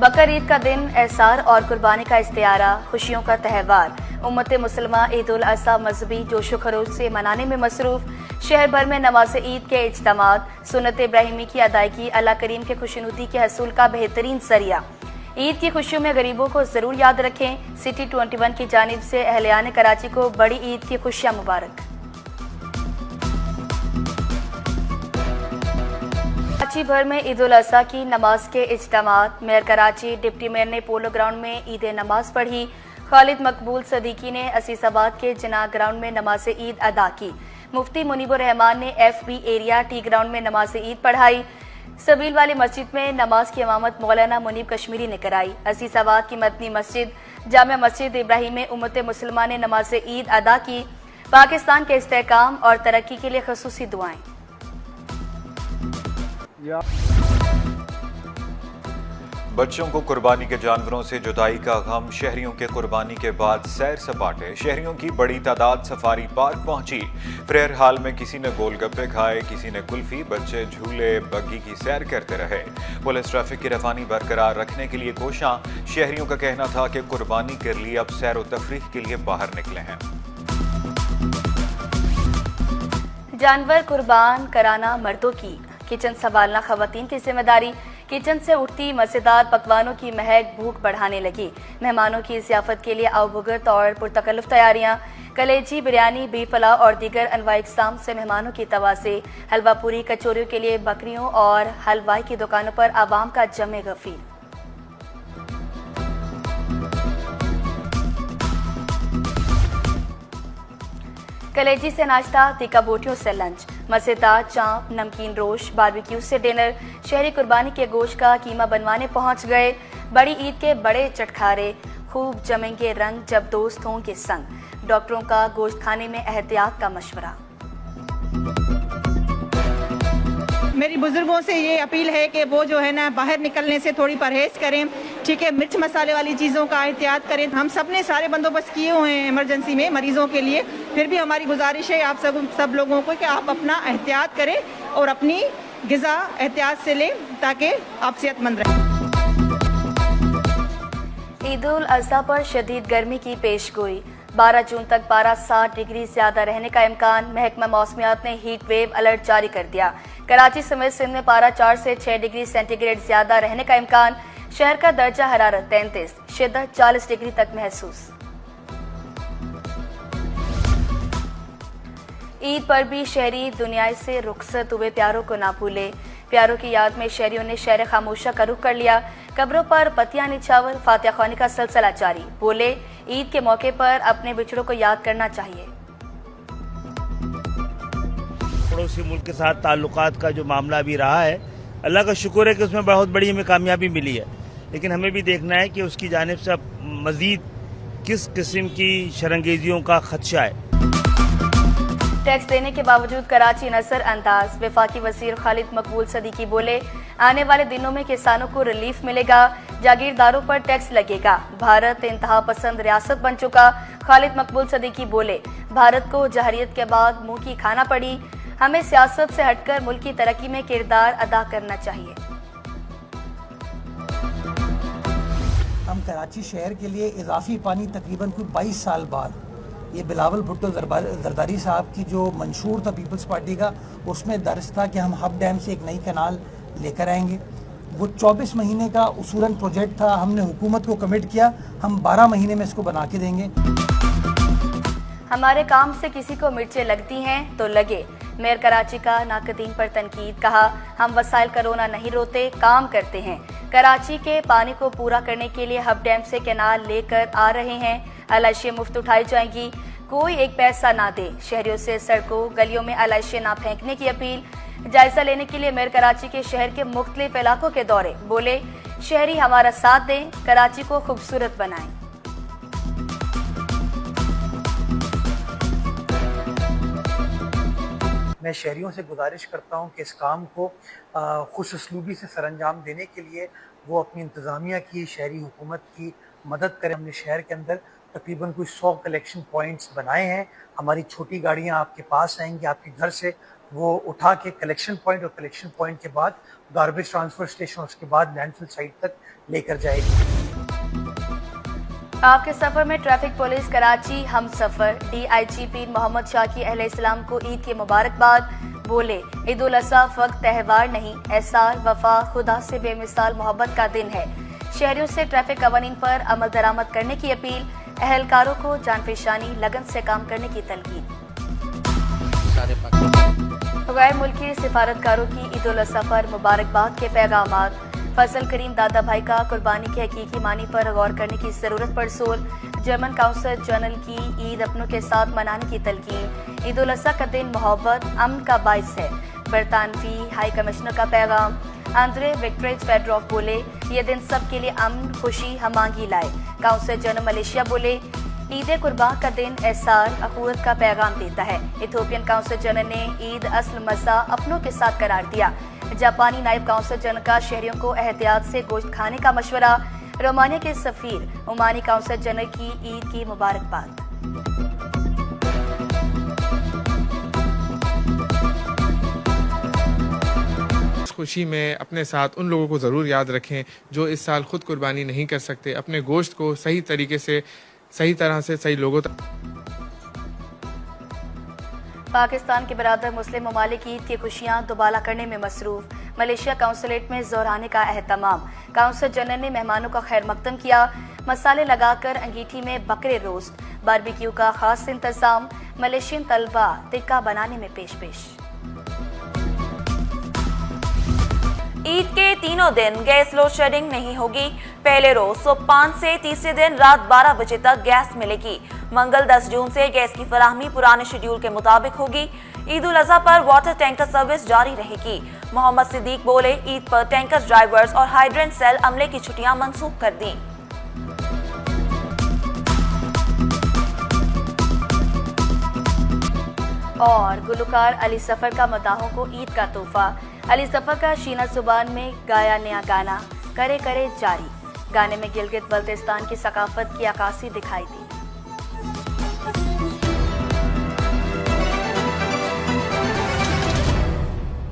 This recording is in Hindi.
बकर ईद का दिन एहसार और कुर्बानी का इस्तियारा, खुशियों का त्यौहार। उम्मत मुसलमा ईद उल अज़हा मजहबी जोशो खरोश से मनाने में मसरूफ। शहर भर में नमाज ईद के इज्तिमात, सुन्नत इब्राहिमी की अदायगी अल्लाह करीम के खुशनुदी के हसूल का बेहतरीन जरिया। ईद की खुशियों में गरीबों को जरूर याद रखें। सिटी 21 की जानिब से अहलियान कराची को बड़ी ईद की खुशियां मुबारक। कराची भर में ईद उल अज़हा की नमाज के इज्तिमात। मेयर कराची डिप्टी मेयर ने पोलो ग्राउंड में ईद नमाज पढ़ी। खालिद मकबूल सदीकी ने असीसाबाद के जना ग्राउंड में नमाज ईद अदा की। मुफ्ती मुनीबुर रहमान ने FB एरिया टी ग्राउंड में नमाज ईद पढ़ाई। सबील वाली मस्जिद में नमाज की इमामत मौलाना मुनीब कश्मीरी ने कराई। असीसाबाद की मदनी मस्जिद जामिया मस्जिद इब्राहिम में उम्मत मुसलमान ने नमाज ईद अदा की। पाकिस्तान के इस्तेहकाम और तरक्की के लिए खसूसी दुआएं। बच्चों को कुर्बानी के जानवरों से जुदाई का गम, शहरियों के कुर्बानी के बाद सैर सपाटे। शहरियों की बड़ी तादाद सफारी पार्क पहुंची। प्रेयर हाल में किसी ने गोलगप्पे खाए, किसी ने कुल्फी, बच्चे झूले बग्गी की सैर करते रहे। पुलिस ट्रैफिक की रवानी बरकरार रखने के लिए कोशां। शहरियों का कहना था कि कुर्बानी के लिए अब सैर व तफरीह के लिए बाहर निकले हैं। जानवर कुर्बान कराना मर्दों की, किचन संभालना खवातीन की जिम्मेदारी। किचन से उठती मजेदार पकवानों की महक भूख बढ़ाने लगी। मेहमानों की ज़ियाफत के लिए अवभुगत और पुरतकल्लुफ़ तैयारियां। कलेजी, बिरयानी, बीफ पुलाव और दीगर अनवाई इक़साम से मेहमानों की तवाज़े। हलवा पूरी, कचौरियों के लिए बकरियों और हलवाई की दुकानों पर आवाम का जमे गफीर। कलेजी से नाश्ता, तीखा बोटियों से लंच, मज़ेदार चाप, नमकीन रोश, बारबेक्यू से डिनर। शहरी कुर्बानी के गोश्त का कीमा बनवाने पहुंच गए। बड़ी ईद के बड़े चटखारे, खूब जमेंगे रंग जब दोस्त हों के संग। डॉक्टरों का गोश्त खाने में एहतियात का मशवरा। मेरी बुजुर्गों से ये अपील है कि वो जो है ना बाहर निकलने से थोड़ी परहेज करें, ठीक है। मिर्च मसाले वाली चीज़ों का एहतियात करें। हम सब ने सारे बंदोबस्त किए हुए हैं इमरजेंसी में मरीजों के लिए, फिर भी हमारी गुजारिश है आप सब लोगों को कि आप अपना एहतियात करें और अपनी ग़िज़ा एहतियात से लें ताकि आप सेहतमंद रहें। ईद उल अज़हा पर शदीद गर्मी की पेशगोई। 12 जून तक पारा 60 डिग्री ज्यादा रहने का इम्कान। महकमा मौसमियात ने हीट वेव अलर्ट जारी कर दिया। कराची समेत सिंध में पारा 4 से 6 डिग्री सेंटीग्रेड ज्यादा रहने का इम्कान। शहर का दर्जा हरारत 33, शिद्दत 40 डिग्री तक महसूस। ईद पर भी शहरी दुनिया से रुखसत हुए प्यारों को ना भूले। प्यारों की याद में शहरियों ने शहर खामोशा का रुख कर लिया। कब्रों पर पतियां निछावर, फातिहा ख्वानी का सिलसिला जारी। बोले, ईद के मौके पर अपने बिछड़ों को याद करना चाहिए। पड़ोसी मुल्क के साथ ताल्लुकात का जो मामला भी रहा है, अल्लाह का शुक्र है कि उसमें बहुत बड़ी हमें कामयाबी मिली है, लेकिन हमें भी देखना है कि उसकी जानिब से अब मजीद किस किस्म की शरंगेजियों का खदशा है। टैक्स देने के बावजूद कराची नजर अंदाज। वफाकी वजीर खालिद मकबूल सदीकी बोले, आने वाले दिनों में किसानों को रिलीफ मिलेगा, जागीरदारों पर टैक्स लगेगा। भारत इंतहा पसंद रियासत बन चुका। खालिद मकबूल सदीकी बोले, भारत को जहरियत के बाद मुंह की खाना पड़ी। हमें सियासत से हटकर मुल्क की तरक्की में किरदार अदा करना चाहिए। हम कराची शहर के लिए इजाफी पानी तकरीबन कोई 22 साल बाद, ये बिलावल भुट्टो जरदारी साहब की जो मंशूर था पीपल्स पार्टी का, उसमें दर्ज था कि हम हब डैम से एक नई कनाल लेकर आएंगे। वो 24 महीने का उसूलन प्रोजेक्ट था। हमने हुकूमत को कमिट किया, हम 12 महीने में इसको बना के देंगे। हमारे काम से किसी को मिर्चें लगती हैं तो लगे। मेयर कराची का नाकदीन पर तनकीद। कहा, हम वसाइल करोना नहीं रोते, काम करते हैं। कराची के पानी को पूरा करने के लिए हब डैम से कैनाल लेकर आ रहे हैं। आलाइशें मुफ्त उठाई जाएंगी, कोई एक पैसा ना दे। शहरियों से सड़कों गलियों में आलाइशें ना फेंकने की अपील। जायजा लेने के लिए मेयर कराची के शहर के मुख्तलिफ इलाकों के दौरे। बोले, शहरी हमारा साथ दें, कराची को खूबसूरत बनाएं। मैं शहरियों से गुजारिश करता हूं कि इस काम को खुश उसलूबी से सरअंजाम देने के लिए वो अपनी इंतज़ामिया की, शहरी हुकूमत की मदद करें। हमने शहर के अंदर तकरीबन कोई 100 कलेक्शन पॉइंट्स बनाए हैं। हमारी छोटी गाड़ियां आपके पास आएंगी, आपके घर से वो उठा के कलेक्शन पॉइंट और कलेक्शन पॉइंट के बाद गार्बेज ट्रांसफर स्टेशन, उसके बाद लैंडफिल साइट तक लेकर जाएगी। आपके सफर में ट्रैफिक पुलिस कराची हम सफर DIG पीर मोहम्मद शाकी अहले इस्लाम को ईद की मुबारकबाद। बोले, ईद उल अज़हा फक्त त्यौहार नहीं, एहसार, वफा, खुदा से बेमिसाल मोहब्बत का दिन है। शहरियों से ट्रैफिक कवानीन पर अमल दरामद करने की अपील। अहलकारों को जानफेशानी लगन से काम करने की तलकीन। गैर मुल्की सिफारतकारों की ईद उल अज़हा पर मुबारकबाद के पैगामात। फजल करीम दादा भाई का कुर्बानी के हकीकी मानी पर गौर करने की जरूरत पर जोर। जर्मन काउंसिल जनरल की ईद अपनों के साथ मनाने की तलकीन। ईद उल अज़हा का दिन मोहब्बत, अमन का बाइस है। बरतानवी हाई कमिश्नर का पैगाम। आंद्रे विक्टरेज फेडरॉफ बोले, ये दिन सब के लिए अमन, खुशी, हमांगी लाए। काउंसिल जनरल मलेशिया बोले, ईद कुर्बान का दिन एहसार, अखुवत का पैगाम देता है। इथोपियन काउंसिल जनरल ने ईद असल मज़ा अपनों के साथ करार दिया। जापानी नायब काउंसिल जनरल का शहरियों को एहतियात से गोश्त खाने का मशवरा। रोमानिया के सफीर ओमानी काउंसिल जनरल की ईद की मुबारकबाद। खुशी में अपने साथ उन लोगों को ज़रूर याद रखें जो इस साल खुद कुर्बानी नहीं कर सकते। अपने गोश्त को सही तरीके से, सही तरह से सही लोगों तक। पाकिस्तान के बरादर मुस्लिम ममालिक ईद की खुशियां दुबाला करने में मसरूफ। मलेशिया काउंसलेट में जोराने का एहतमाम। काउंसिल जनरल ने मेहमानों का खैर मकदम किया। मसाले लगाकर अंगीठी में बकरे रोस्ट, बारबेक्यू का खास इंतजाम। मलेशियन तलबा टिक्का बनाने में पेश। ईद के तीनों दिन गैस लोड शेडिंग नहीं होगी। पहले रोज सुबह 5 से तीसरे दिन रात 12 बजे तक गैस मिलेगी। मंगल 10 जून से गैस की फराहमी पुराने शेड्यूल के मुताबिक होगी। ईद उल अज़हा पर वाटर टैंकर सर्विस जारी रहेगी। मोहम्मद सिद्दीक बोले, ईद पर टैंकर ड्राइवर्स और हाइड्रेंट सेल अमले की छुट्टियां मंसूख कर दी। और गुलकार अली सफर का मदाहों को ईद का तोहफा। अली सफर का शीना जुबान में गाया नया गाना करे करे जारी। गाने में गिलगित बल्तिस्तान की सकाफत की अक्कासी दिखाई दी।